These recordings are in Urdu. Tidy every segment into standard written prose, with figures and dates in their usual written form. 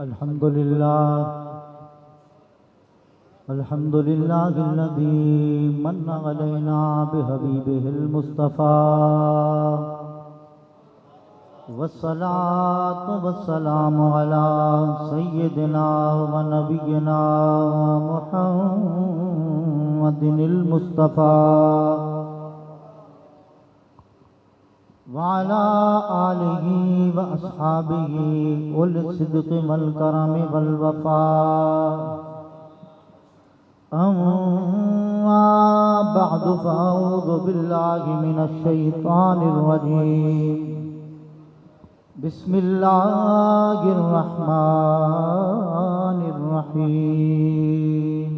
الحمد لله الذي من علينا بحبيبه المصطفى والصلاة والسلام على سيدنا ونبينا محمد المصطفى وعلى آله وأصحابه أولي الصدق والكرم والوفاء أما بعد فأعوذ بالله من الشيطان الرجيم بسم الله الرحمن الرحيم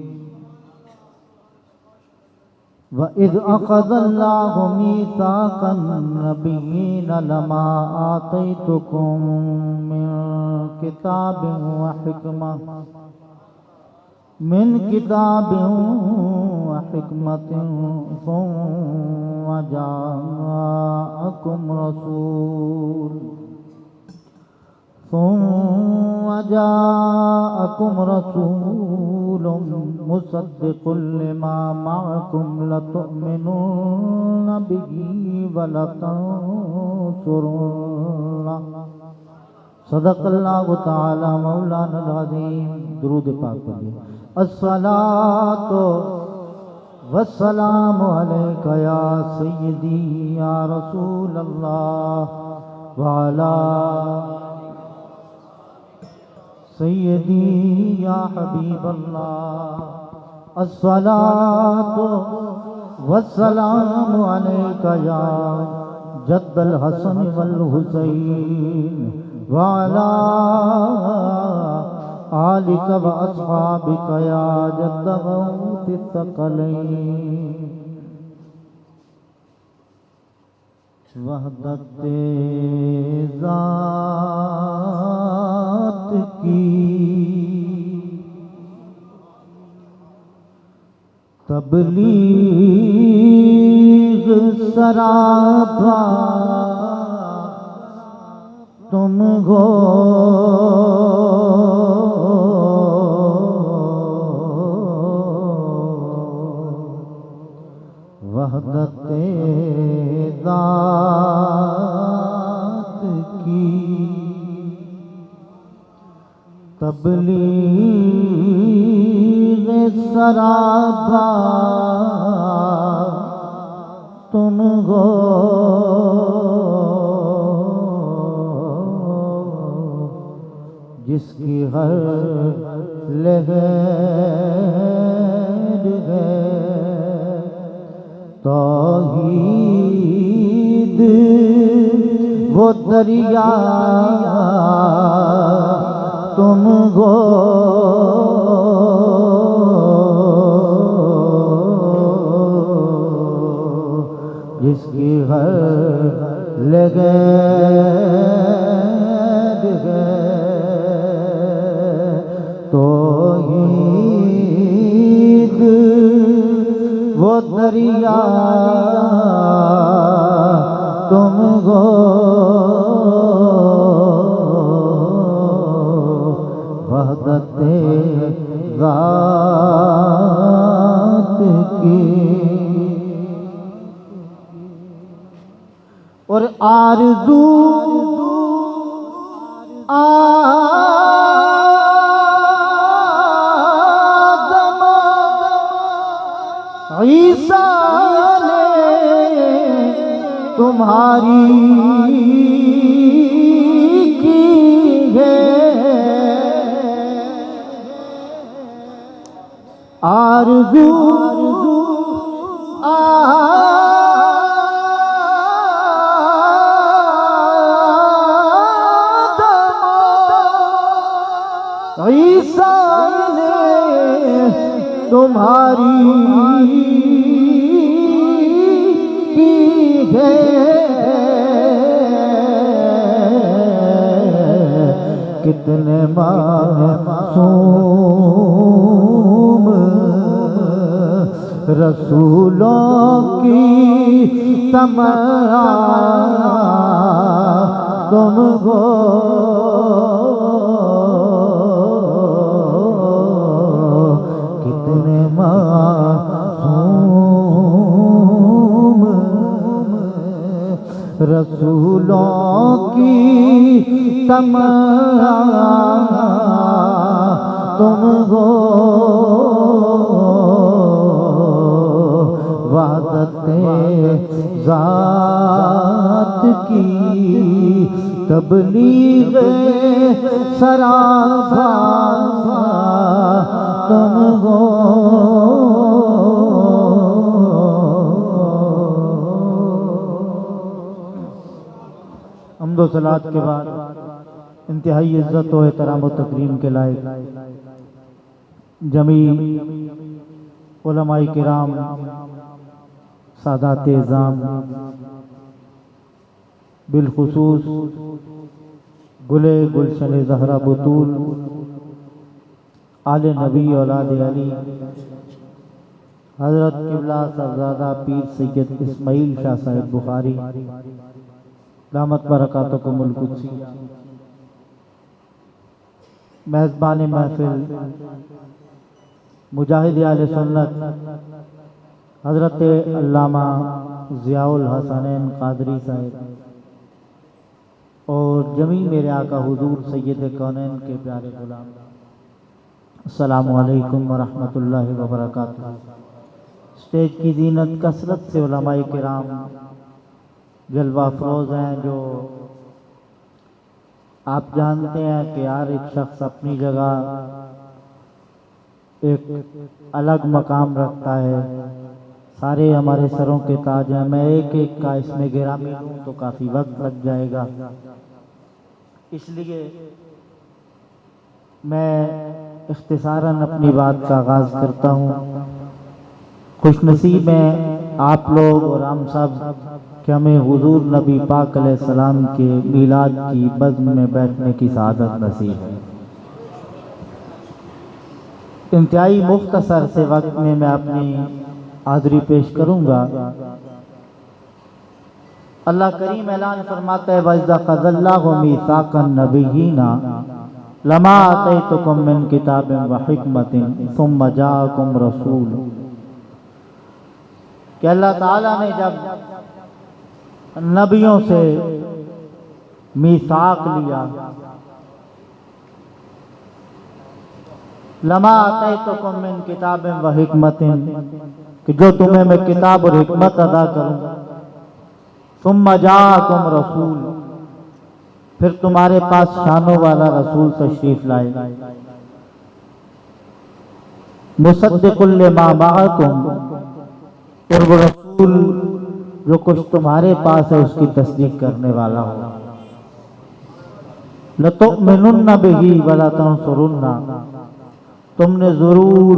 وَإِذْ أَخَذَ اللَّهُ مِيثَاقَ النَّبِيِّينَ لَمَا آتَيْتُكُم مِّن كِتَابٍ وَحِكْمَةٍ ثُمَّ جاءكم رسول مصدق لما معكم لتؤمنن به ولتنصرنه صدق اللہ تعالی مولانا العظیم. درود پاک پڑھیے. الصلاۃ والسلام علیک یا سیدی یا رسول اللہ وعلی سیدی یا حبیب اللہ. الصلاۃ والسلام علیک یا جد الحسن والحسین وعلی آلک واصحابک یا جد غوث الثقلین. وحدت ذات کی تبلیغ سراپا تم ہو وحدت ذات کی تبلیغ سراپا تم ہو جس کی ہر لہر ہے توحید وہ دریا تم ہو جس کی ہر لہر ہے توحید وہ دریا تم ہو وحدت ذات کی اور آرزو آدم عیسیٰ نے تمہاری کی ہے آرزو عیسیٰ نے تمہاری کی ہے کتنے معصوم رسولوں کی تمنا تم ہو رسولوں کی تمام تم ہو، وحدت ذات کی تبلیغ سراپا تم ہو۔ حمد و صلات کے بعد انتہائی عزت و احترام و تکریم کے لائق جمیع علماء کرام، سادات اعظام، بالخصوص گلے گلشن زہرا بطول، آل نبی اولاد علی، حضرت قبلہ صاحبزادہ پیر سید اسماعیل شاہ صاحب بخاری دامت برکاتکم القدسی، میزبان محفل مجاہد اہل سنت حضرت علامہ ضیاء الحسنین قادری صاحب، اور جمیع میرے آقا حضور سید کونین کے پیارے غلام، السلام علیکم ورحمۃ اللہ وبرکاتہ۔ اسٹیج کی زینت کثرت سے علماء کرام جلوہ افروز ہیں، جو آپ جانتے ہیں کہ ہر ایک شخص اپنی جگہ ایک الگ مقام رکھتا ہے، سارے ہمارے سروں کے تاج ہیں۔ میں ایک ایک کا اس میں گرامی لوں تو کافی وقت لگ جائے گا، اس لیے میں اختصاراً اپنی بات کا آغاز کرتا ہوں۔ خوش نصیب ہیں آپ لوگ اور ہم سب کہ ہمیں حضور نبی پاک علیہ السلام کے میلاد کی بزم میں بیٹھنے کی سعادت نصیب ہے۔ انتہائی مختصر سے وقت میں اپنی حاضری پیش کروں گا۔ اللہ کریم اعلان فرماتا ہے وَإِذَا أَخَذَ اللَّهُ مِيثَاقَ النَّبِيِّينَ لَمَا آتَيْتُكُم مِّن كِتَابٍ وَحِكْمَةٍ ثُمَّ جَاءَكُمْ رَسُولٌ، کہ اللہ تعالیٰ نے جب نبیوں سے میثاق لیا، لما آتیتکم من کتاب و حکمت، کہ جو تمہیں میں کتاب اور حکمت ادا کروں، ثم جاءکم رسول، پھر تمہارے پاس شانوں والا رسول تشریف لائے، مصدق لما معکم، اور وہ رسول جو کچھ تمہارے پاس ہے اس کی تصدیق کرنے والا ہو، لَتُؤْمِنُنَّ بِهِ وَلَتَنْصُرُنَّ، تم نے ضرور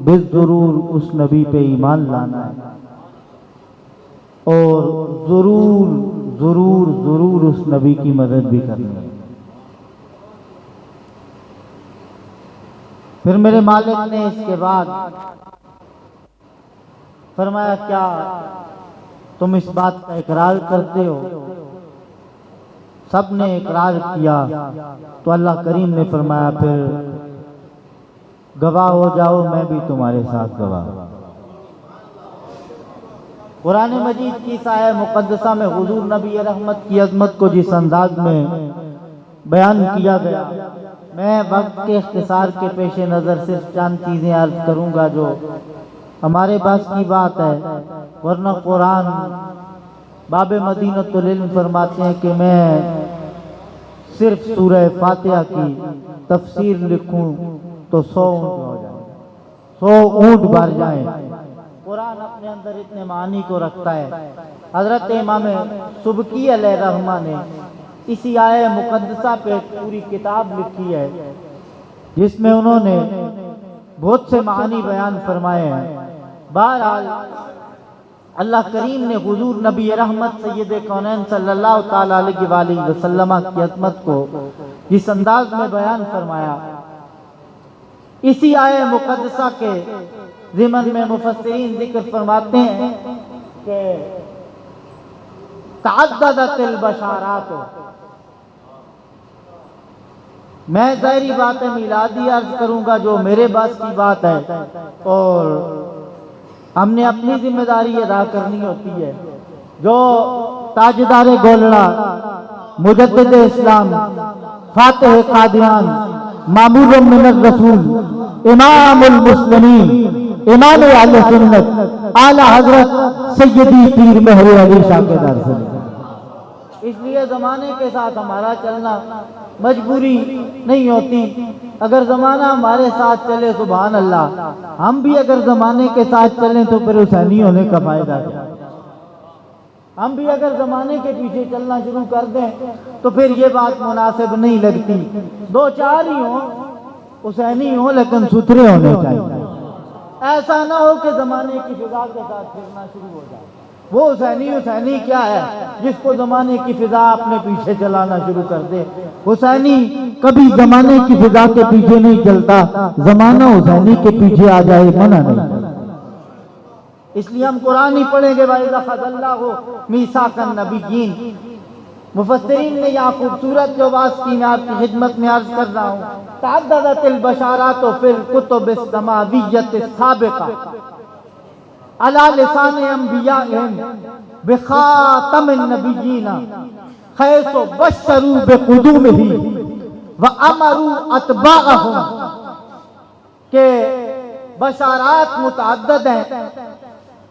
بالضرور اس نبی پہ ایمان لانا ہے، اور ضرور اس نبی کی مدد بھی کرنی ہے۔ پھر میرے مالک نے اس کے بعد فرمایا کیا تم اس بات کا اقرار کرتے ہو؟ سب نے اقرار کیا، تو اللہ کریم نے فرمایا پھر گواہ ہو جاؤ، میں بھی تمہارے ساتھ گواہ۔ قرآن مجید کی سایہ مقدسہ میں حضور نبی رحمت کی عظمت کو جس انداز میں بیان کیا گیا، میں وقت کے اختصار کے پیش نظر صرف چند چیزیں عرض کروں گا جو ہمارے پاس کی بات ہے، ورنہ قرآن باب مدینۃ العلم فرماتے ہیں کہ میں صرف سورہ فاتحہ کی تفسیر لکھوں تو 100 اونٹ ہو جائیں، 100 اونٹ بھر جائیں۔ قرآن اپنے اندر اتنے معنی کو رکھتا ہے۔ حضرت امام سبکی علیہ رحمہ نے اسی آیہ مقدسہ پہ پوری کتاب لکھی ہے، جس میں انہوں نے بہت سے معنی بیان فرمائے ہیں۔ بہرحال اللہ کریم نے حضور نبی رحمت سید کونین صلی اللہ تعالیٰ علیہ وآلہ وسلم کی عظمت کو جس انداز میں بیان فرمایا، اسی آیہ مقدسہ کے ضمن میں مفسرین ذکر فرماتے ہیں کہ تعددت البشارات، میں ظاہری بات ہے میلادی عرض کروں گا جو میرے باس کی بات ہے، اور ہم نے اپنی ذمہ داری ادا کرنی ہوتی ہے۔ جو تاجدار گولڑا، مجدد اسلام، فاتح قادیان، مامور من الرسول، امام المسلمین، امام اہل سنت، اعلی حضرت سیدی پیر مہر علی شاہ کے در سے۔ اس لیے زمانے کے ساتھ ہمارا چلنا مجبوری نہیں ہوتی۔ اگر زمانہ ہمارے ساتھ چلے سبحان اللہ، ہم بھی اگر زمانے کے ساتھ چلیں تو پھر حسینی ہونے کا فائدہ کیا؟ ہم بھی اگر زمانے کے پیچھے چلنا شروع کر دیں تو پھر یہ بات مناسب نہیں لگتی۔ دو چار ہی ہوں، حسینی ہوں لیکن ستھرے ہونے چاہیے۔ ایسا نہ ہو کہ زمانے کی فضا کے ساتھ پھرنا شروع ہو جائے۔ وہ حسینی کیا ہے جس کو زمانے کی فضا اپنے پیچھے چلانا شروع کر دے؟ حسینی کبھی زمانے کی فضا کے پیچھے نہیں چلتا، زمانہ حسینی کے پیچھے آ جائے منع نہیں۔ اس لیے ہم قرآن ہی پڑھیں گے وَإِذَا أَخَذَ اللَّهُ مِيثَاقَ النَّبِيِّينَ۔ مفسرین نے یہاں خوبصورت جو بات کی میں آپ کی خدمت میں عرض کر رہا ہوں، تعددت البشارات فی الکتب السماویۃ السابقہ علی لسان انبیائہم بخاتم النبیین حیث بشروا بقدومہ وامروا اتباعہم، کہ بشارات متعدد ہیں۔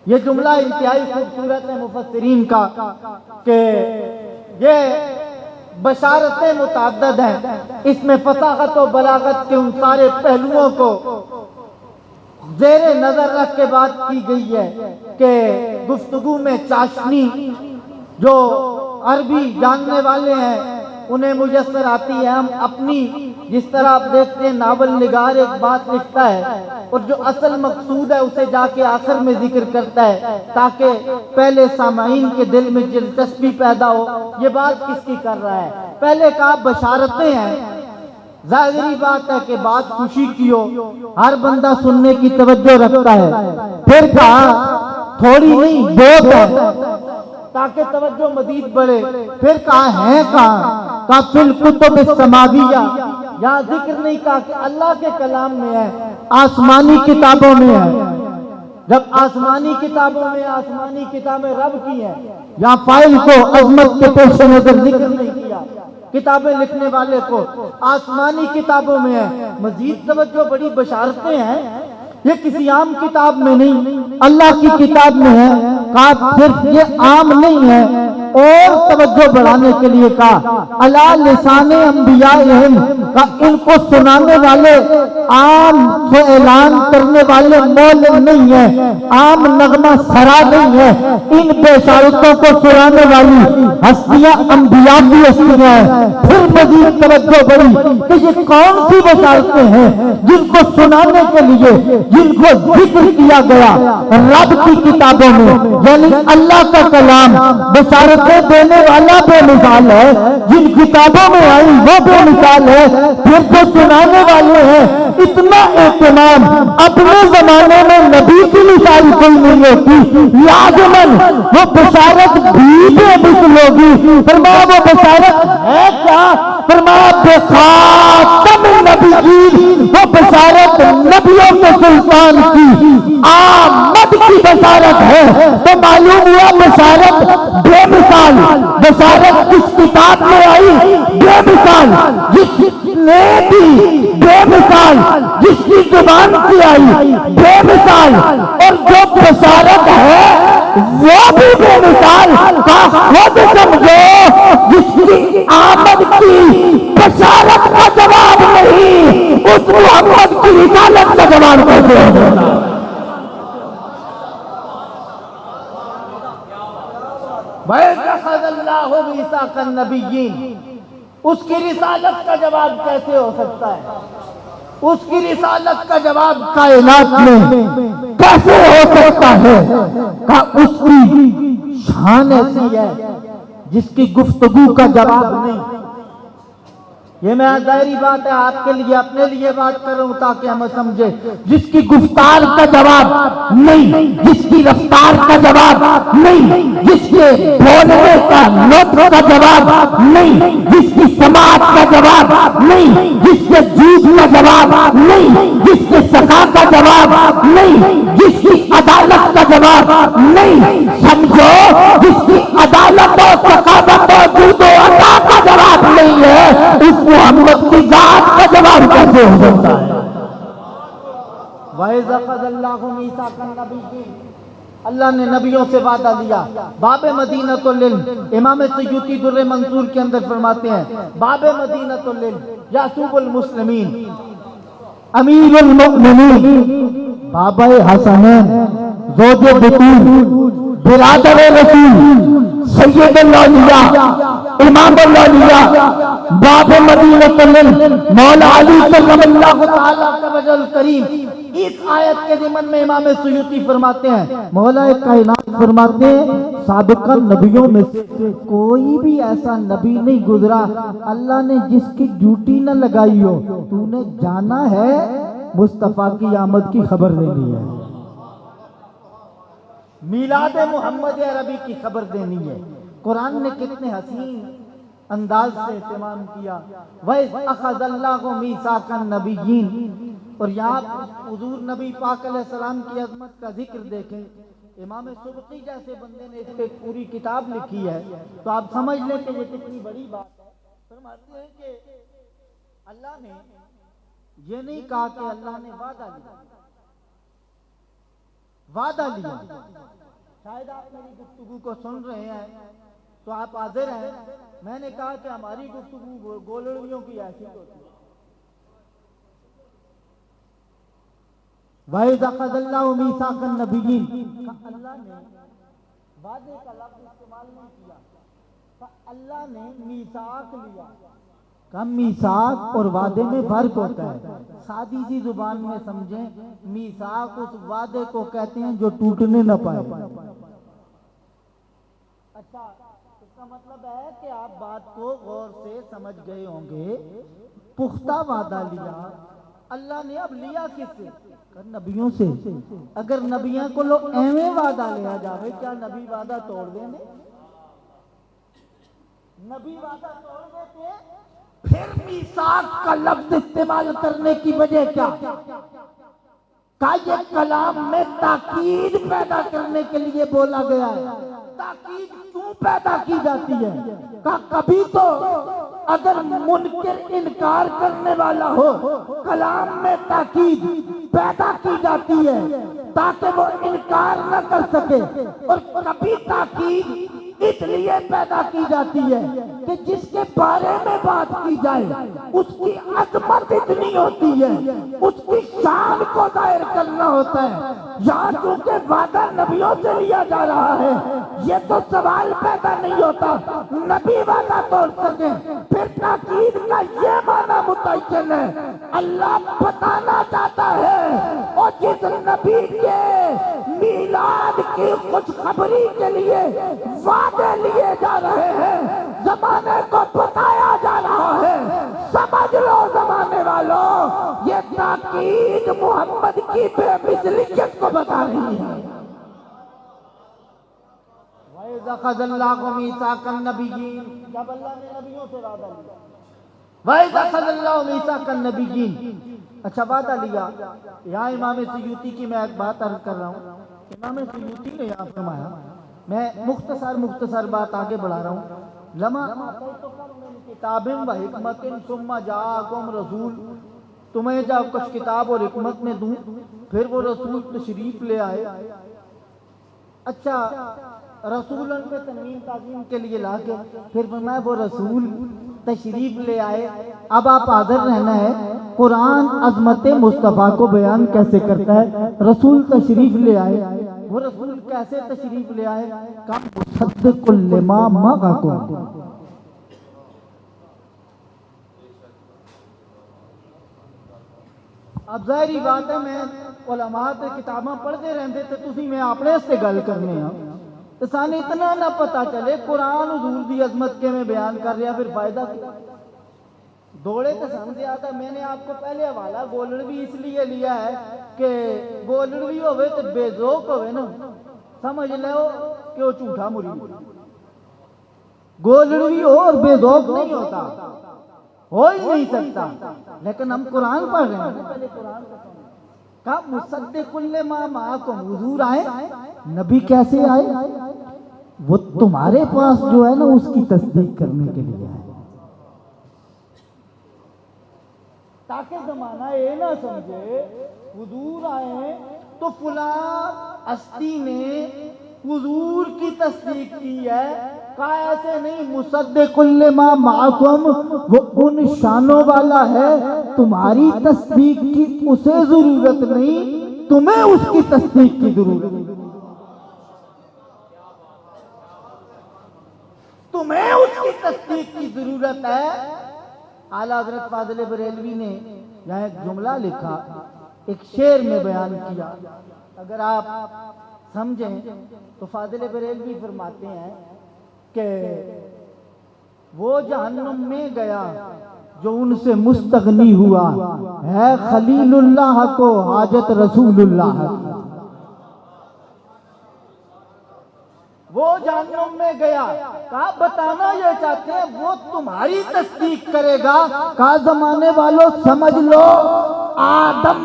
یہ جملہ انتہائی خوبصورت ہے مفسرین کا کہ یہ بشارتیں متعدد ہیں، اس میں فصاحت و بلاغت کے ان سارے پہلوؤں کو زیر نظر رکھ کے بات کی گئی ہے کہ گفتگو میں چاشنی جو عربی جاننے والے ہیں انہیں میسر آتی ہے۔ ہم اپنی جس طرح آپ دیکھتے ہیں ناول نگار ایک بات لکھتا ہے اور جو اصل مقصود ہے اسے جا کے آخر میں ذکر کرتا ہے تاکہ پہلے سامعین کے دل میں دلچسپی پیدا ہو، یہ بات کس کی کر رہا ہے۔ پہلے کہا بشارتیں ہیں، ظاہری بات ہے کہ بات خوشی کی ہو، ہر بندہ سننے کی توجہ رکھتا ہے۔ پھر کہا تھوڑی نہیں بہت ہے تاکہ توجہ مزید بڑھے۔ پھر کہا ہے کہا فی الکتب السماویہ، یہاں ذکر نہیں کہا کہ اللہ کے کلام میں ہے، آسمانی کتابوں میں ہے۔ جب آسمانی کتابوں میں آسمانی کتابیں رب کی ہیں، یہاں فائل کو عظمت کے پیش نظر ذکر نہیں کیا، کتابیں لکھنے والے کو آسمانی کتابوں میں ہے۔ مزید توجہ بڑی بشارتیں ہیں، یہ کسی عام کتاب میں نہیں، اللہ کی کتاب میں ہے۔ کہا صرف یہ عام نہیں ہے، اور توجہ بڑھانے کے لیے کہا علی لسان انبیائہم، کا ان کو سنانے والے عام سے اعلان کرنے والے مول نہیں ہے، عام نغمہ سرا نہیں ہے، ان بشارتوں کو سنانے والی ہستیاں انبیاء کی ہستیاں ہیں۔ پھر مزید توجہ بڑھی کہ یہ کون سی بشارتیں ہیں جن کو سنانے کے لیے جن کو ذکر کیا گیا رب کی کتابوں میں، یعنی اللہ کا کلام بشارتیں دینے والا بے مثال ہے، جن کتابوں میں آئی وہ بے مثال ہے، پھر جو سنانے والے ہیں اتنا اہتمام اپنے زمانے میں نبی کی مثال کوئی نہیں ہوتی، لازماً وہ بشارت بھی بے مثل ہوگی۔ فرمایا وہ بشارت ہے کیا؟ فرمایا بخاتم النبیین، وہ بشارت نبیوں کے سلطان کی آمد کی بشارت ہے۔ تو معلوم ہوا بشارت بے مثال، بشارت کس کتاب میں آئی بے مثال، جس نے بھی بے مثال، جس کی زبان سے آئی بے مثال، اور جو بشارت ہے وہ بھی بے مثال۔ کا خود سمجھو جس کی آمد کی بشارت کا جواب نہیں، اس محمد کی رسالت کا جواب کیسے ہوگا؟ وَإِذَا اللَّهُ مِيثَاقَ النَّبِيِّينَ، اس کی رسالت کا جواب کیسے ہو سکتا ہے؟ اس کی رسالت کا جواب کائنات میں کیسے ہو سکتا ہے؟ کہ اس کی شان ایسی ہے جس کی گفتگو کا جواب نہیں۔ یہ میں ظاہری بات ہے آپ کے لیے اپنے لیے بات کر رہا ہوں تاکہ ہم سمجھے، جس کی گفتار کا جواب نہیں، جس کی رفتار کا جواب نہیں، جس کے بولنے کا نطق کا جواب نہیں، جس کی سماعت کا جواب نہیں، جس کے جھوٹ کا جواب نہیں، جس کے سخا کا جواب نہیں، جس کی عدالت کا جواب نہیں، سمجھو جس کی رسالت و ثقافت و جود و عطا کا جواب نہیں ہے، اس محمد کی ذات کا جواب کیسے ہو سکتا ہے؟ وَإِذْ أَخَذَ اللَّهُ مِيثَاقَ النَّبِيِّينَ، اللہ نے نبیوں سے وعدہ لیا. باب مدینۃ العلم، امام سیوطی در منصور کے اندر فرماتے ہیں باب مدینۃ العلم یعقوب المسلمین امیر المؤمنین، بابا حسنین، زوج بطول، برادر رسول، سید الاولیاء، امام الاولیاء، باب مدینۃ العلم، مولا علی کرم اللہ تعالی اللہ وجہ الکریم. اس آیت کے ضمن میں امام سیوطی فرماتے ہیں مولا کائنات فرماتے ہیں سابقہ نبیوں میں سے کوئی بھی ایسا نبی نہیں گزرا اللہ نے جس کی ڈیوٹی نہ لگائی ہو. تو نے جانا ہے مصطفیٰ کی آمد کی خبر دینی ہے، میلاد محمد عربی کی خبر دینی ہے. قرآن نے کتنے حسین انداز سے اہتمام کیا. وَإِذْ أَخَذَ اللَّهُ مِيثَاقَ النَّبِيِّينَ، اور یہاں حضور نبی پاک علیہ السلام کی عظمت کا ذکر دیکھیں. امام سبقی جیسے بندے نے اس پہ پوری کتاب لکھی ہے تو آپ سمجھ لیں کہ یہ کتنی بڑی بات ہے. فرماتے ہیں کہ اللہ نے یہ نہیں کہا کہ اللہ نے وعدہ لیا. شاید آپ میری گفتگو کو سن رہے ہیں تو آپ حاضر ہیں. میں نے کہا کہ ہماری گفتگو گولڑیوں کی ایسی ہوتی ہے. وَإِذْ أَخَذَ اللَّهُ مِيثَاقَ النَّبِيِّينَ، اللہ نے وعدے کا لفظ استعمال نہیں کیا، اللہ نے میثاق لیا. کم میثاق اور وعدے میں فرق ہوتا ہے. سادی سی زبان میں سمجھیں، میثاق اس وعدے کو کہتے ہیں جو ٹوٹنے نہ پائے. اچھا، اس کا مطلب ہے کہ آپ بات کو غور سے سمجھ گئے ہوں گے. پختہ وعدہ لیا اللہ نے. اب لیا کس سے؟ نبیوں سے. اگر نبیوں کو لوگ ایویں وعدہ لیا جاوے، کیا نبی وعدہ توڑ دیں گے؟ نبی وعدہ توڑ دیتے. پھر میثاق کا لفظ استعمال کرنے کی وجہ کیا؟ کہ یہ کلام میں تاکید پیدا کرنے کے لیے بولا گیا ہے. تاکید کیوں پیدا کی جاتی ہے؟ کہ کبھی تو اگر منکر انکار کرنے والا ہو کلام میں تاکید پیدا کی جاتی ہے تاکہ وہ انکار نہ کر سکے. اور کبھی تاکید اس لیے پیدا کی جاتی ہے کہ جس کے بارے میں بات کی جائے اس کی عظمت اتنی ہوتی ہے، اس کی شان کو ظاہر کرنا ہوتا ہے. یہاں چونکہ وعدہ نبیوں سے لیا جا رہا ہے یہ تو سوال پیدا نہیں ہوتا نبی وعدہ توڑ سکے. پھر تاکید کا یہ معنی متعین ہے اللہ بتانا چاہتا ہے اور جس نبی کے میلاد کی خوشخبری کے لیے وعدے لیے جا رہے ہیں زمانے کو بتایا جا رہا ہے. سمجھ لو زمانے والوں، یہ تاکید محمد کی بے مثلیت کو بتا رہی ہے. وَإِذْ أَخَذَ اللَّهُ مِيثَاقَ النَّبِيِّينَ، جب اللہ نے نبیوں سے وعدہ لیا. وَإِذْ أَخَذَ اللَّهُ مِيثَاقَ النَّبِيِّينَ. اچھا وعدہ لیا. یہاں امام سیوطی کی میں ایک بات عرض کر رہا ہوں. امام سیوطی نے یہاں فرمایا، میں مختصر بات آگے بڑھا رہا ہوں. لما کتاب و حکمت ثم جاءکم رسول، تمہیں جب کچھ کتاب اور حکمت میں دوں پھر وہ رسول تشریف لے آئے. اچھا، رسولن پہ تنوین تعظیم کے لیے لا کے پھر فرمایا وہ رسول تشریف لے آئے. اب آپ حاضر رہنا ہے قرآن عظمت مصطفیٰ کو بیان کیسے کرتا ہے. رسول تشریف لے آئے، وہ رسول کیسے تشریف لے آئے؟ مصدق لما معکم. اب ظاہری بات ہے میں علماء تے کتاباں پڑھتے رہتے تھے تسی میں اپنے سے گل کرنے ہاں تو سانو اتنا نہ پتا چلے قرآن حضور دی عظمت کے میں بیان کر رہا پھر فائدہ کیا؟ دوڑے تو سمجھ آتا. میں نے آپ کو پہلے حوالہ گولڑوی اس لیے لیا ہے کہ گولڑوی ہوئے تو بے ذوق ہوئے نا، سمجھ لو کہ وہ جھوٹا مرید. گولڑوی ہو اور بے ذوق نہیں ہوتا، ہو ہی نہیں سکتا. لیکن ہم قرآن پڑھ رہے ہیں، پہلے قرآن کہا مصدق لما معکم، حضور آئے. نبی کیسے آئے؟ وہ تمہارے پاس جو ہے نا اس کی تصدیق کرنے کے لیے ہے، تاکہ زمانہ یہ نہ سمجھے حضور آئے تو فلاں ہستی نے حضور کی تصدیق کی ہے، کہا ایسے نہیں، مصدق لما معکم وہ ان شانوں والا ہے، تمہاری تصدیق کی اسے ضرورت نہیں، تمہیں اس کی تصدیق کی ضرورت ہے، تمہیں اس کی تصدیق کی ضرورت ہے۔ اعلیٰ حضرت فاضل بریلوی نے یہاں ایک جملہ لکھا، ایک شعر میں بیان کیا، اگر آپ سمجھیں تو فاضل بریلوی فرماتے ہیں کہ وہ جہنم میں گیا جو ان سے مستغنی ہوا، ہے خلیل اللہ کو حاجت رسول اللہ کی۔ وہ جہنم میں گیا، کہا بتانا یہ چاہتے ہیں وہ تمہاری تصدیق کرے گا، کہا زمانے والوں سمجھ لو آدم،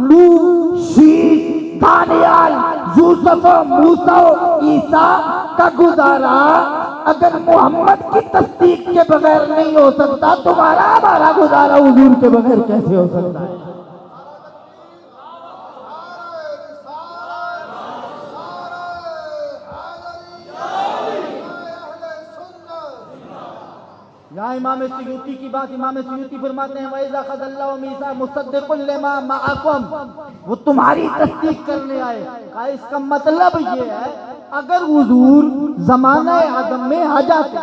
نوح، شیش، دانیال، یوسف، موسیٰ، عیسیٰ کا گزارا اگر محمد کی تصدیق کے بغیر نہیں ہو سکتا، تمہارا ہمارا گزارا حضور کے بغیر کیسے ہو سکتا ہے؟ یہاں امام سیوطی کی بات، امام سیوطی فرماتے ہیں وَإِذَا خَذَ اللَّهُ مِيثَاقَ مُصَدِّقٌ لِمَا مَعَكُمْ، وہ تمہاری تصدیق کرنے آئے، کہا اس کا مطلب یہ ہے اگر حضور زمانہ آدم میں آ جاتے،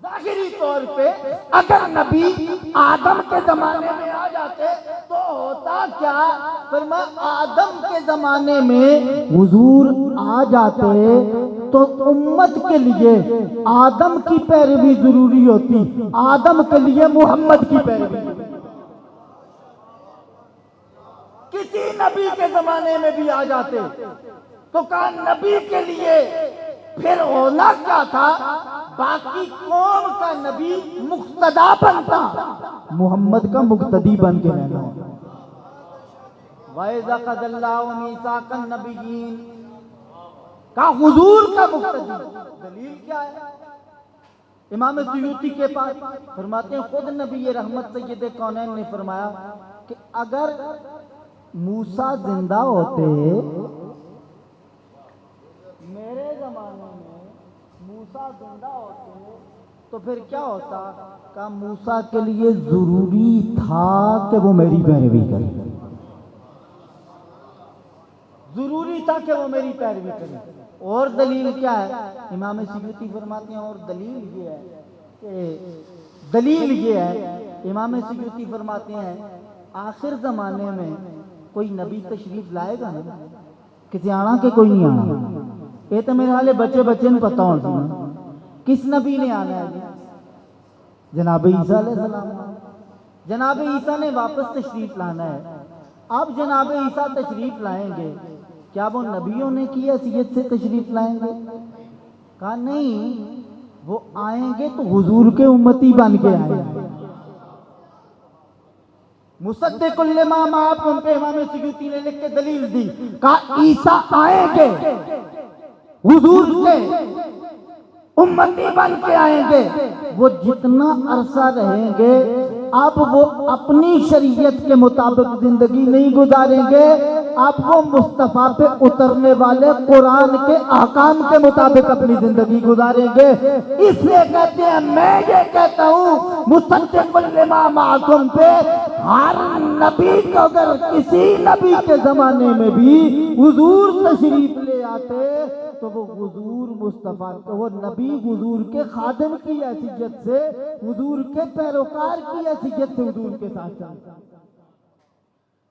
ظاہری طور پہ اگر نبی آدم کے زمانے میں آ جاتے تو ہوتا کیا؟ فرمایا آدم کے زمانے میں حضور آ جاتے تو امت کے لیے آدم کی پیروی ضروری ہوتی، آدم کے لیے محمد کی پیروی۔ کسی نبی کے زمانے میں بھی آ جاتے تو کہا نبی کے لیے پھر ہونا کیا تھا؟ باقی قوم کا نبی مقتدا بنتا، محمد کا مقتدی بن کے رہنا۔ وَإِذَا خَذَ اللَّهُ مِيثَاقَ النَّبِيِّينَ، کہا حضور کا مقتدی، دلیل کیا ہے؟ امام سیوطی کے پاس فرماتے ہیں خود نبی رحمت سید کونین نے فرمایا کہ اگر موسیٰ زندہ ہوتے، میرے زمانے میں موسیٰ زندہ ہوتے تو پھر کیا ہوتا؟ کہ موسیٰ کے لیے ضروری تھا کہ وہ میری پیروی کرے، ضروری تھا کہ وہ میری پیروی کرے۔ اور دلیل کیا ہے؟ امام سیوطی فرماتے ہیں اور دلیل یہ ہے کہ دلیل یہ ہے، امام سیوطی فرماتے ہیں آخر زمانے میں کوئی نبی تشریف لائے گا نا، کسی آنا کہ کوئی نہیں آنا، یہ تو میرے حالے بچے نے پتہ ہوتا ہے کس نبی نے آنا ہے؟ جناب عیسیٰ علیہ السلام۔ جناب عیسیٰ نے واپس تشریف لانا ہے، اب جناب عیسیٰ تشریف لائیں گے، کیا وہ نبیوں نے کی حیثیت سے تشریف لائیں گے؟ کہا نہیں، وہ آئیں گے تو حضور کے امتی بن کے آئیں گے۔ مصدق لما معکم پہ امام سیوطی نے لکھ کے دلیل دی، کہا عیسیٰ آئیں گے حضور کے امتی بن کے آئیں گے، وہ جتنا عرصہ رہیں گے اب وہ اپنی شریعت کے مطابق زندگی نہیں گزاریں گے، اب وہ مصطفیٰ پہ اترنے والے قرآن کے احکام کے مطابق اپنی زندگی گزاریں گے۔ اس لیے کہتے ہیں، میں یہ کہتا ہوں مصدق لما معکم پہ ہر نبی کو اگر کسی نبی کے زمانے میں بھی حضور تشریف لے آتے تو وہ حضور مصطفیٰ وہ نبی حضور کے خادم کی حیثیت سے، حضور کے پیروکار کی حیثیت سے حضور کے ساتھ چلتا۔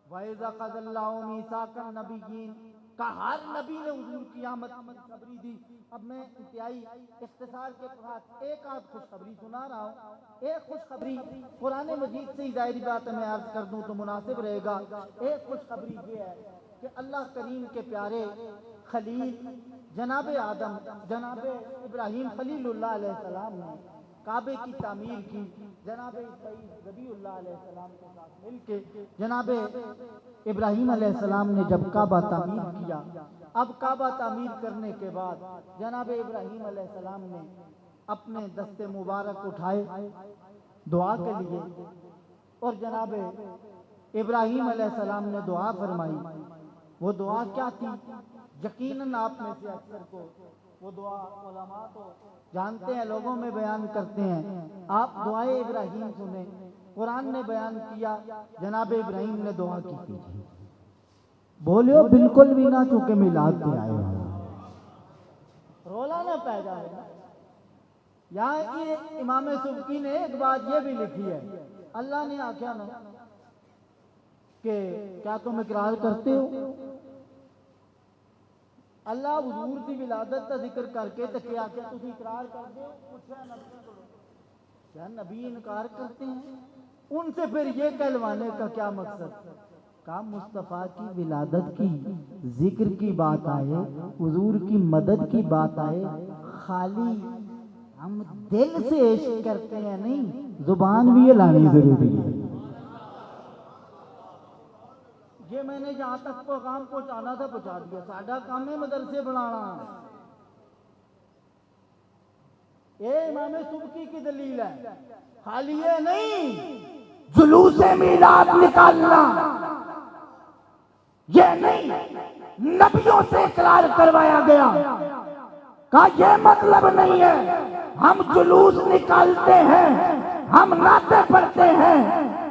وَإِذَا خَذَ اللَّهُ مِيثَاقَ النَّبِيِّينَ، کہ ہر نبی نے حضور کی آمد کی خبری دی۔ اب میں انتہائی اختصار کے ساتھ ایک آدھ خوشخبری سنا رہا ہوں۔ ایک خوشخبری قرآن مجید سے ہی ظاہری بات میں عرض کر دوں تو مناسب رہے گا۔ ایک خوشخبری یہ ہے کہ اللہ کریم کے پیارے خلیل جناب آدم، جناب ابراہیم خلیل اللہ علیہ السلام نے کعبے کی تعمیر کی، جناب اسماعیل ذبیح اللہ علیہ السلام کے ساتھ مل کے جناب ابراہیم علیہ السلام نے جب کعبہ تعمیر کیا اب کعبہ تعمیر کرنے کے بعد جناب ابراہیم علیہ السلام نے اپنے دست مبارک اٹھائے دعا کے لیے، اور جناب ابراہیم علیہ السلام نے دعا فرمائی۔ وہ دعا کیا تھی؟ یقیناً آپ میں سے اکثر کو وہ دعا علماء تو جانتے ہیں، لوگوں میں بیان کرتے ہیں۔ آپ دعائے ابراہیم سنیں، قرآن نے بیان کیا جناب ابراہیم نے دعا کی تھی۔ بولیو بالکل بھی نہ، چونکہ میلاد پہ آئے ہیں، رولا نہ پیدا ہے۔ یہاں یہ امام سبکی نے ایک بات یہ بھی لکھی ہے، اللہ نے آخیا نا کہ کیا تم اقرار کرتے ہو؟ اللہ حضور کی ولادت کا ذکر کر کے تو کیا تم اقرار کرتے ہو؟ پوچھا نبی کو، کیا نبی انکار کرتے ہیں؟ ان سے پھر یہ کہلوانے کا کیا مقصد؟ کہا مصطفیٰ کی ولادت کی ذکر کی بات آئے، حضور کی مدد کی بات آئے، خالی ہم دل سے عشق کرتے ہیں نہیں، زبان بھی ہلانی ضروری ہے۔ یہ میں نے جہاں تک پیغام پہنچانا تھا پہنچا دیا، ساڈا کام ہے مدرسے بنانا۔ یہ امام سبکی کی دلیل ہے، خالی یہ نہیں جلوس میلاد نکالنا، یہ نہیں نبیوں سے اقرار کروایا گیا، کہا یہ مطلب نہیں ہے ہم جلوس نکالتے ہیں، ہم نعتیں پڑھتے ہیں،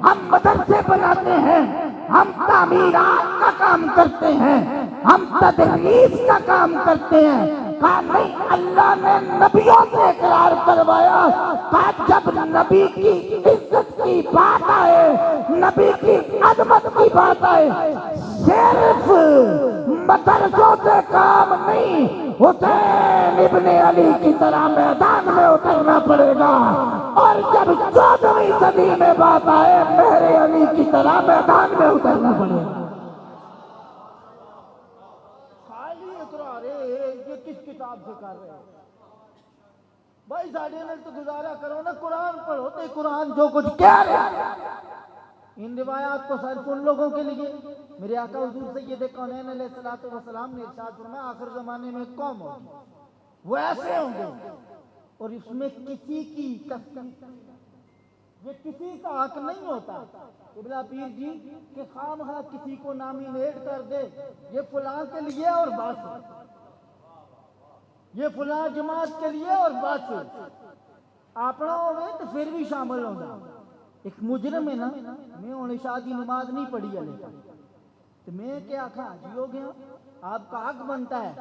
ہم مدرسے بناتے ہیں، ہم تعمیرات کا کام کرتے ہیں، ہم تدریس کا کام کرتے ہیں۔ کہا نہیں، اللہ نے نبیوں سے اقرار کروایا، کہا جب نبی کی عزت کی بات آئے، نبی کی عظمت کی بات آئے، صرف مدرسوں سے کام نہیں، حسین ابن علی کی طرح میدان میں اترنا پڑے گا، اور جب 14ویں صدی میں بات آئے، میرے علی کی طرح میدان میں اترنا پڑے گا۔ خالی اقرار ہے، یہ کس کتاب سے کر رہے ہیں بھائی؟ ساڑھے نے تو گزارا کرو نا، قرآن پڑھو تو قرآن جو کچھ کہہ رہے ہیں۔ ان روایات کو صرف ان لوگوں کے لیے، میرے آقا حضور سید کونین علیہ السلام نے ارشاد فرمایا آخر زمانے میں ایک قوم ہوگی، وہ ایسے ہوں گے، اور اس میں کسی کی یہ کسی کا حق نہیں ہوتا قبلہ پیر جی کہ خواہ کسی کو نامینیٹ کر دے، یہ فلاں کے لیے اور بس، یہ فلاں جماعت کے لیے اور بس، اپنا ہوئے تو پھر بھی شامل ہوگا۔ ایک مجرم ہے نا، میں انہیں شادی نماز نہیں پڑھی ہے تو میں کیا حاجی ہو گیا؟ آپ کا حق بنتا ہے،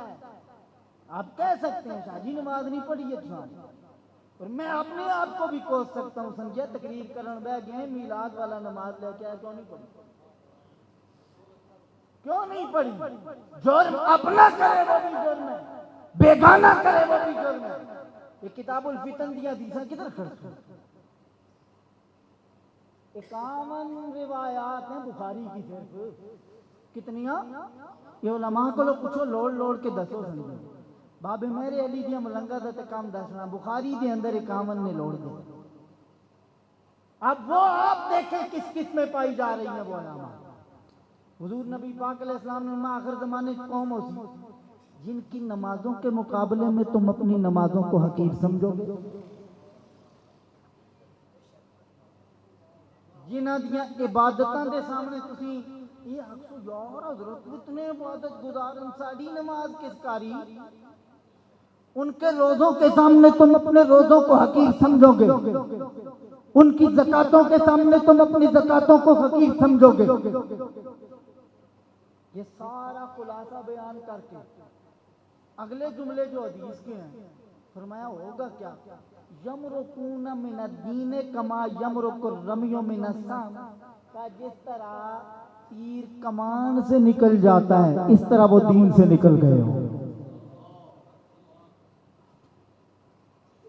آپ کہہ سکتے ہیں شادی نماز نہیں پڑھی ہے تمہاری، اور میں اپنے آپ کو بھی کوس سکتا ہوں، سمجھے تقریر کرن بہ گئے میلاد والا نماز لے کے آئے، کیوں نہیں پڑھی؟ کیوں نہیں پڑھی؟ جرم اپنا کرے وہ بھی جرم ہے، بیگانہ کرے وہ بھی جرم ہے۔ یہ کتاب الفتن دیا دیسا کدھر خرچ کر 51 روایات ہیں بخاری کی، صرف کتنیاں؟ یہ علماء کو لوگ پوچھو، لوڑ لوڑ کے دسو سنگے بابے میرے علی دیا ملنگا دا کام دسنا، بخاری دے اندر 51 نے لوڑ دے۔ اب وہ آپ دیکھیں کس کس میں پائی جا رہی ہیں وہ علماء۔ حضور نبی پاک علیہ السلام نے فرمایا آخر زمانے کی قوم ہوتی جن کی نمازوں کے مقابلے میں تم اپنی نمازوں کو حقیر سمجھو گے، جنہاں دیاں عبادتاں دے سامنے تسی یہ حقو یار حضرت اتنے عبادت گزارن ساڑی نماز کس کاری، ان کے روزوں کے سامنے تم اپنے روزوں کو حقیر سمجھو گے، ان کی زکاتوں کے سامنے تم اپنی زکاتوں کو حقیر سمجھو گے۔ یہ سارا خلاصہ بیان کر کے اگلے جملے جو حدیث کے ہیں فرمایا ہوگا کیا؟ یمرکون من الدین کما یمرک الرمی من السام، کہ جس طرح تیر کمان سے نکل جاتا ہے اس طرح وہ دین سے نکل گئے ہوں۔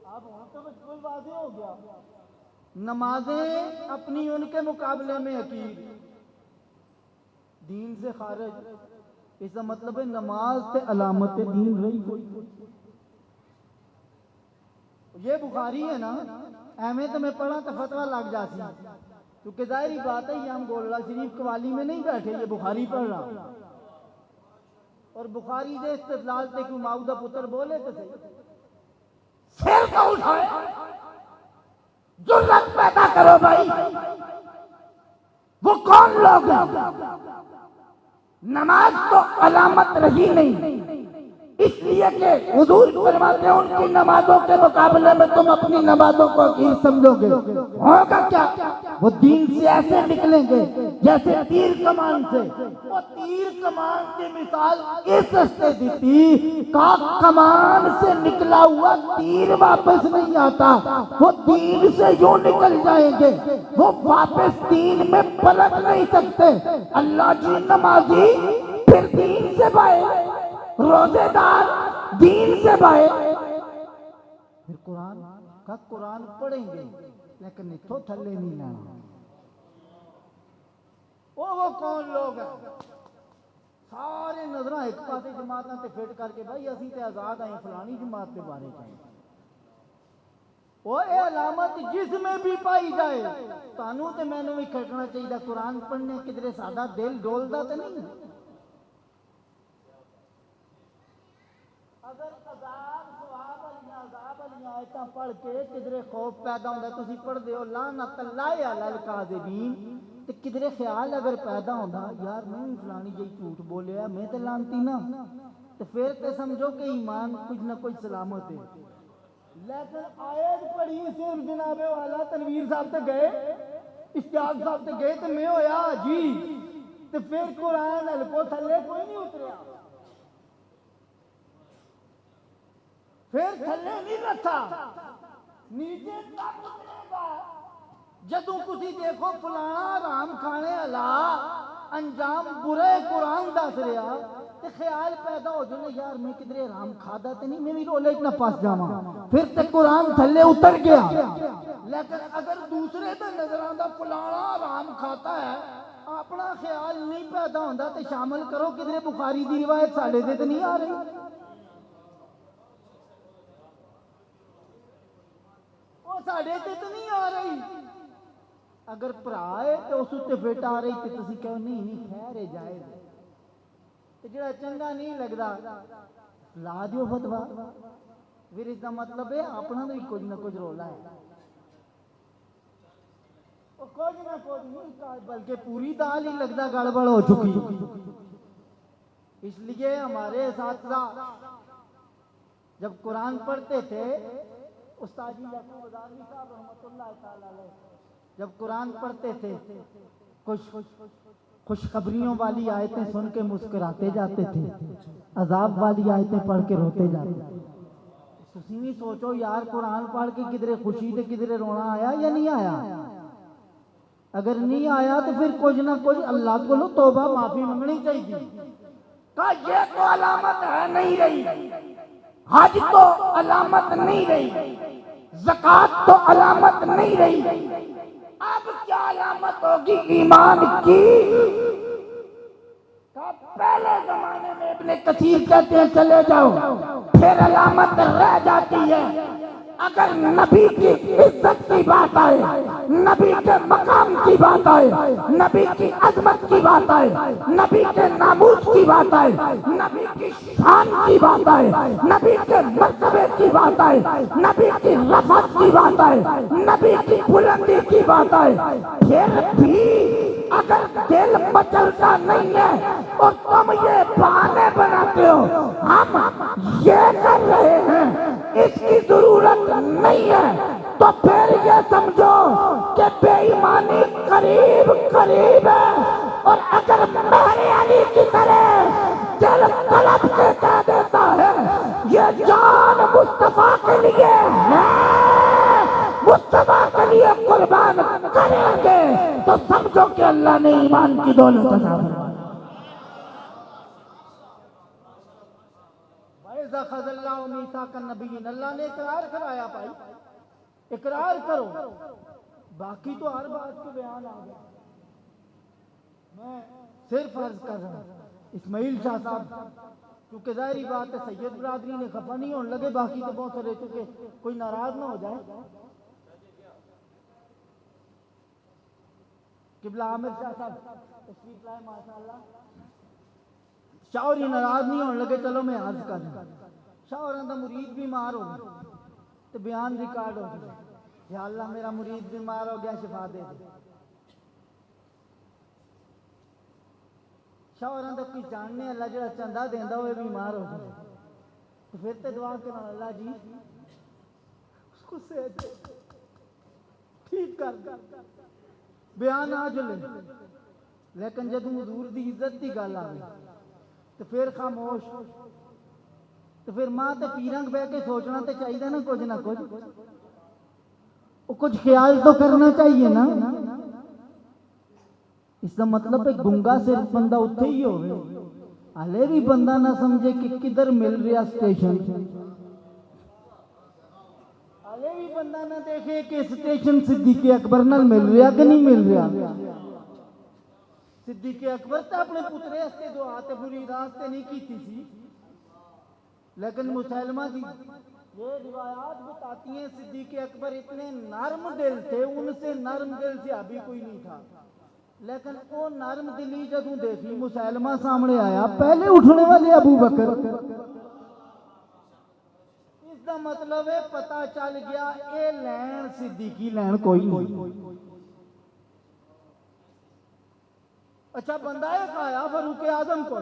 اب وہاں تو بالکل واضح ہو گیا، نمازیں اپنی ان کے مقابلے میں حقیر، دین سے خارج، اس کا مطلب ہے نماز تے علامت دین رہی کوئی۔ یہ بخاری ہے نا، احمد تو میں پڑھا تو فتوہ لگ جاتی، کیونکہ ظاہری بات ہے یہ ہم گولڑا شریف قوالی میں نہیں بیٹھے، یہ بخاری پڑھ رہا۔ اور بخاری دے استدلال تے کیوں ماؤ دا پتر بولے تو صحیح سر کا اٹھائے جرأت پیدا کرو بھائی. وہ کون لوگ ہیں؟ نماز تو علامت رہی نہیں، اس لیے کہ حضور فرماتے ہیں ان کی نمازوں کے مقابلے میں تم اپنی نمازوں کو حقیر سمجھو گے. ہوگا کیا؟ وہ دین سے ایسے نکلیں گے جیسے تیر کمان سے. وہ تیر کمان کی مثال اس رستے دی تھی کہ کمان سے نکلا ہوا تیر واپس نہیں آتا، وہ دین سے یوں نکل جائیں گے، وہ واپس دین میں پلٹ نہیں سکتے. اللہ جی نمازی پھر دین سے بائے، روزے دار دین سے بائے. پھر قرآن پڑھیں گے لیکن اتھو تھلے نہیں لانا. وہ کون لوگ ہیں؟ سارے نظرہ ایک پاسے جماعتاں تے فٹ کر کے بھائی اسی تے آزاد آئیں فلانی جماعت تے بارے چاہیں. وہ اے علامت جس میں بھی پائی جائے تانوں تے میں نے بھی کھٹنا چاہیے. قرآن پڑھنے کدھر سادہ دل ڈولدا تے نہیں. اگر عذاب والی آیتاں پڑھ کے کدھر خوف پیدا ہوتا ہے تسی پڑھ دیو لعنت اللہ علی الکاذبین تے کدھر خیال اگر پیدا ہوتا یار میں بھی فلانی جی جھوٹ بولیا میں تے لانتی نا تو پھر تے سمجھو کہ ایمان کچھ نہ کچھ سلامت ہے. لیکن آیت پڑھی صرف جناب والا تنویر صاحب تے گئے اشتیاق صاحب تے گئے تے میں ہویا جی تے پھر قرآن ہلکو تھلے کوئی نہیں اتریا. پھر تھلے نہیں رکھا نیچے تک اترے گا. جدوں تسی دیکھو فلانا رام کھانے والا انجام برے قرآن دس رہا تے خیال پیدا ہو جائے یار میں کدھر رام کھادا تے نہیں میں بھی رولے نہ پاس جاواں پھر تے قرآن تھلے اتر گیا. لیکن اگر دوسرے تے نظر آندا فلانا رام کھاتا ہے اپنا خیال نہیں پیدا ہوندا تے شامل کرو کدھر بخاری دی روایت ساڈے تے نہیں آ رہی. ساڑھے تے تو نہیں آ رہی. اگر پرا ہے تو اس تے فٹ آ رہی تے تسی کہو نہیں خیر ہے جائز تے جڑا چنگا نہیں لگدا لا دیو فتوا. پھر اس کا مطلب ہے اپنا بھی کچھ نہ کچھ رولا ہے. کچھ نہ کچھ نہیں بلکہ پوری دال ہی لگتا گڑبڑ ہو چکی. اس لیے ہمارے اساتذہ جب قرآن پڑھتے تھے استاد جی یعقوب ازاروی صاحب رحمۃ اللہ تعالی علیہ جب قرآن پڑھتے تھے خوشخبریوں والی آیتیں سن کے مسکراتے جاتے تھے، عذاب والی آیتیں پڑھ کے روتے جاتے تھے. تسی بھی سوچو یار قرآن پڑھ کے کدھر خوشی تے کدھر رونا آیا یا نہیں آیا. اگر نہیں آیا تو پھر کچھ نہ کچھ اللہ کو توبہ معافی منگنی چاہیے. کہ یہ تو علامت ہے نہیں رہی، حج تو علامت نہیں رہی، زکوٰۃ تو علامت نہیں رہی، اب کیا علامت ہوگی ایمان کی؟ پہلے زمانے میں ابن کثیر کہتے ہیں چلے جاؤ پھر علامت رہ جاتی ہے. اگر نبی کی عزت کی بات آئے، نبی کے مقام کی بات آئے، نبی کی عظمت کی بات آئے، نبی کے ناموس کی بات آئے، نبی کی شان کی بات آئے، نبی کے مرتبے کی بات آئے، نبی کی رفعت کی بات آئے، نبی کی بلندی کی بات آئے، پھر بھی اگر دل مچلتا نہیں ہے اور تم یہ بہانے بناتے ہو ہم یہ کر رہے ہیں اس کی ضرورت نہیں ہے تو پھر یہ سمجھو کہ بے ایمانی قریب قریب ہے. اور اگر مہر علی کی طرح دل طلب کے کہہ دیتا ہے یہ جان مصطفیٰ کے لیے ہے، مصطفیٰ کے لیے قربان کریں گے تو سمجھو کہ اللہ نے ایمان کی دولت عطا فرمائی. وَإِذَا أَخَذَ اللَّهُ مِيثَاقَ النَّبِيِّينَ اللہ نے اقرار کرایا بھائی اقرار کرو. باقی تو ہر بات کو بیان آ گیا. میں صرف عرض کر رہا ہوں اسماعیل شاہ صاحب کیونکہ ظاہری بات ہے سید برادری نے خفا نہیں ہونے لگے، باقی تو بہت سارے چونکہ کوئی ناراض نہ ہو جائے. قبلہ عامر شاہ صاحب تشریف لائے ماشاءاللہ. شاہ ہی ناراض نہیں ہونے لگے چلو میں عرض کر دوں شاہ دا مرید بیمار ہو گیا تو بیان ریکارڈ ہو گیا یا اللہ میرا مرید بیمار ہو گیا شفا دے دے شاہ دا کوئی جاننے اللہ جڑا چندہ دیندہ ہوئے بیمار ہو گیا تو پھر تے دعا کرنا اللہ جی اس کو صحت دے ٹھیک کر بیان آ جلے لیکن جب حضور دی عزت دی گل آ گئی تو پھر خاموش تو پھر ماں تے پیرنگ بہ کے سوچنا تے چاہیے نا کچھ وہ کچھ خیال تو کرنا چاہیے نا اس کا مطلب ہے گنگا صرف بندہ اتھے ہی ہوئے ہلے بھی بندہ نہ سمجھے کہ کدھر مل رہا سٹیشن ہلے بھی بندہ نہ دیکھے کہ سٹیشن صدیق اکبر نال مل رہا کہ نہیں مل رہا صدیق اکبر تو اپنے پترے ہستے دعا تے بری راستے نہیں کی تھی لیکن مسلمہ دی یہ روایات بتاتی ہیں صدیق اکبر اتنے نرم دل تھے ان سے نرم دل سے ابھی کوئی نہیں تھا لیکن وہ نرم دلی جدوں دیکھی مسلمہ سامنے آیا پہلے اٹھنے والے ابو بکر اس کا مطلب ہے پتہ چل گیا اے لین صدیقی لین کوئی نہیں اچھا بندہ ایک آیا فاروق اعظم کو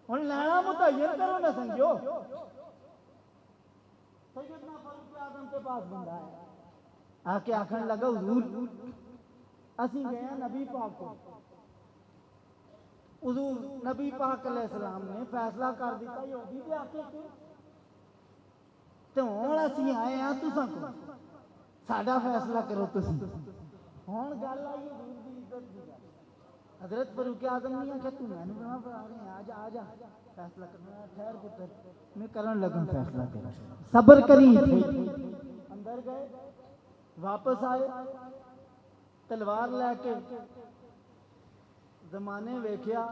ہن لینا متعین کرو نہ سمجھو سیدنا فاروق اعظم کے پاس بندہ ہے آ کے آخر لگا حضور اسی گئے ہیں نبی پاک کو حضور نبی پاک علیہ السلام نے فیصلہ کر دیتا یہودی دے آکے کے تو ہن اسی آئے ہیں تساں کو ساڈا فیصلہ کرو تسی ہن گل آئی حضور دی عزت دی حضرت فاروق اعظم نہیں آخیا تو میں نے بنا پڑھا رہے ہیں آجا فیصلہ کرنا ٹھہر پتر میں کرن لگا فیصلہ کرا صبر کری اندر گئے واپس آئے تلوار لے کے زمانے ویکھیا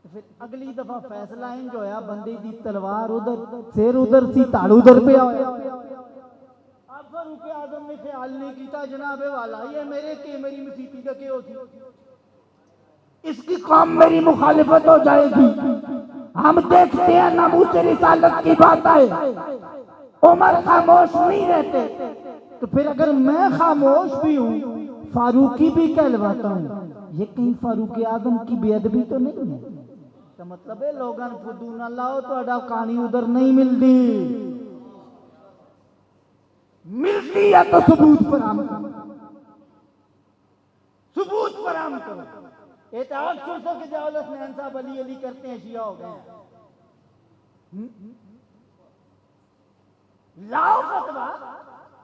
پھر اگلی دفعہ فیصلہ انج ہویا بندے دی تلوار ادھر سر ادھر سی تاڑ ادھر پہ ہویا اب فاروق اعظم نے خیال نہیں کیتا جناب والا یہ میرے کے میری مسیتی کا کیا ہوتی اس کی قوم میری مخالفت ہو جائے گی ہم دیکھتے ہیں ناموس رسالت کی بات ہے عمر خاموش نہیں رہتے تو پھر اگر میں خاموش بھی ہوں فاروقی بھی کہلواتا ہوں یہ کہیں فاروق اعظم کی بے ادبی تو نہیں ہے تو مطلب ہے لوگاں فدو نہ لاؤ تو اڈا کہانی ادھر نہیں ملتی ملتی ہے تو ثبوت فراہم کرو ثبوت فراہم کرو اعتراض سوچو کہ جاؤ حسنین صاحب علی علی کرتے ہیں شیعہ ہو گئے لاؤ فتویٰ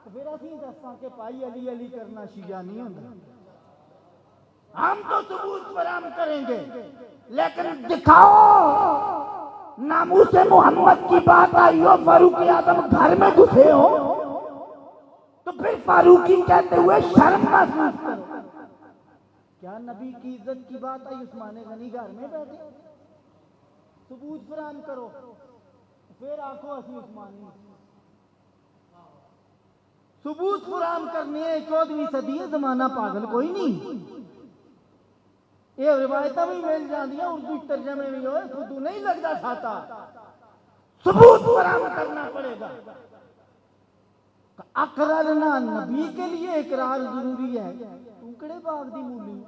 تو پھر اسی دساں کہ پائی علی علی کرنا شیعہ نہیں ہوتا ہم تو ثبوت فراہم کریں گے لیکن دکھاؤ ناموس محمد کی بات آئی ہو فاروق اعظم گھر میں گھسے ہو تو پھر فاروقی کہتے ہوئے شرم محسوس کرو کیا نبی کی عزت کی بات آئی عثمان غنی گھر میں بیٹھے ثبوت فراہم کرو پھر آنکھوں اسی عثمانی ثبوت فراہم کرنے 14ویں صدی زمانہ پاگل کوئی نہیں یہ روایتیں بھی مل جاندیاں اردو ترجمے بھی ہوئے خودو نہیں لگتا کھاتا ثبوت فراہم کرنا پڑے گا اقرارنا نبی کے لیے اقرار ضروری ہے کڑے باغ دی مولی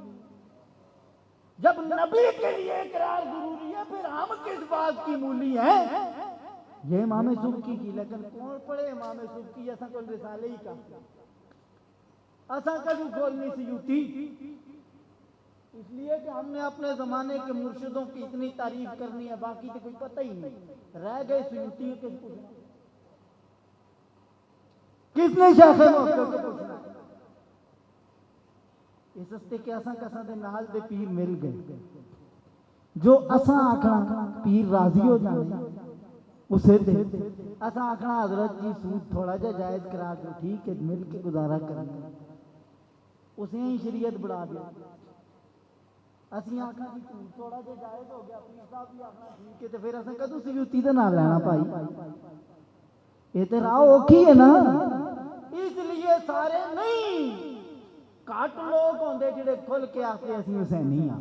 جب نبی کے لیے اقرار ضروری ہے پھر ہم کس بات کی مولی ہیں یہ امام سبکی کی لیکن کون پڑھے امام سبکی ایسا کوئی رسالے ہی کا ایسا کبھی کھولنی سیوتی اس لیے کہ ہم نے اپنے زمانے کے مرشدوں کی اتنی تعریف کرنی ہے باقی تو کوئی پتہ ہی نہیں رہ گئے سیوتی کس نے شیخ موقع کو پوچھنا اس ہستے کے اساں کساں دے نال دے پیر مل گئے جو اساں آکھنا پیر راضی ہو جانے اسے دے اساں آکھنا حضرت جی سود تھوڑا جا جائز کرا دو ٹھیک ہے مل کے گزارا کرنا اسے ہی شریعت بڑھا دیا اسی آکھنا جی سود تھوڑا جا جائز ہو گیا پیر صاحب بھی آکھنا ٹھیک ہے تے پھر اساں کدوں سیوتی دے نال لینا بھائی یہ تے راہ اوکھی ہے نا اس لیے سارے نہیں کٹ لوگ ہوندے جڑے کھل کے آتے اسی حسینی ہاں